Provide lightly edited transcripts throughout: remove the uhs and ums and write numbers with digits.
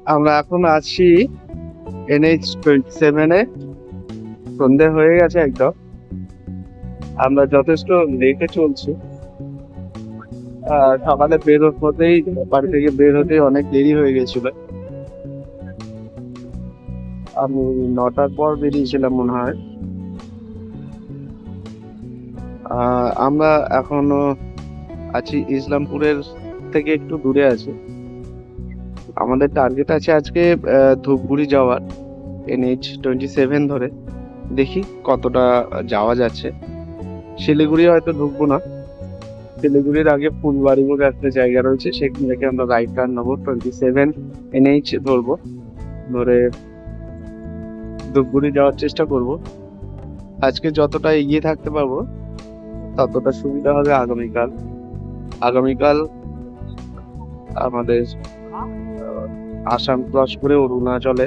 আমরা এখন আছি NH-27-এ। সন্ধে হয়ে গেছে একদম। আমরা যথেষ্ট লেটে চলছি। সকালে বাড়ি থেকে বের হতেই অনেক দেরি হয়ে গেছিল। আমি 9টার পর বেরিয়েছিলাম মনে হয়। আমরা এখনো আছি ইসলামপুরের থেকে একটু দূরে আছি। আমাদের টার্গেট আছে আজকে ধূপগুড়ি যাওয়ার, NH-27 ধরে। দেখি কতটা যাওয়া যাচ্ছে। শিলিগুড়ি হয়তো ঢুকবো না। শিলিগুড়ির আগে ফুলবাড়ি বলে একটা জায়গা রয়েছে, সেখান থেকে আমরা রাইট টার্ন নেবো, 27 NH ধরবো। ধরে ধূপগুড়ি যাওয়ার চেষ্টা করব। আজকে যতটা এগিয়ে থাকতে পারবো ততটা সুবিধা হবে আগামীকাল। আগামীকাল আমাদের আসাম ক্রস করে অরুণাচলে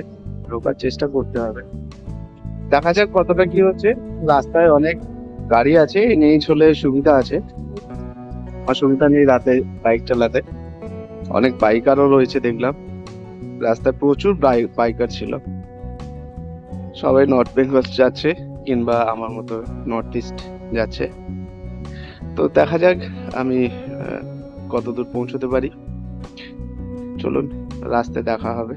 ঢোকার চেষ্টা করতে হবে। দেখা যাক কতটা কি হচ্ছে। রাস্তায় অনেক গাড়ি আছে, NH হলে সুবিধা আছে, অসুবিধা নেই রাতে বাইক চালাতে। অনেক বাইকারও রয়েছে দেখলাম, রাস্তায় প্রচুর বাইকার ছিল। সবাই নর্থ বেঙ্গল যাচ্ছে, কিংবা আমার মতো নর্থ ইস্ট যাচ্ছে। তো দেখা যাক আমি কতদূর পৌঁছতে পারি। চলুন, রাস্তায় দেখা হবে।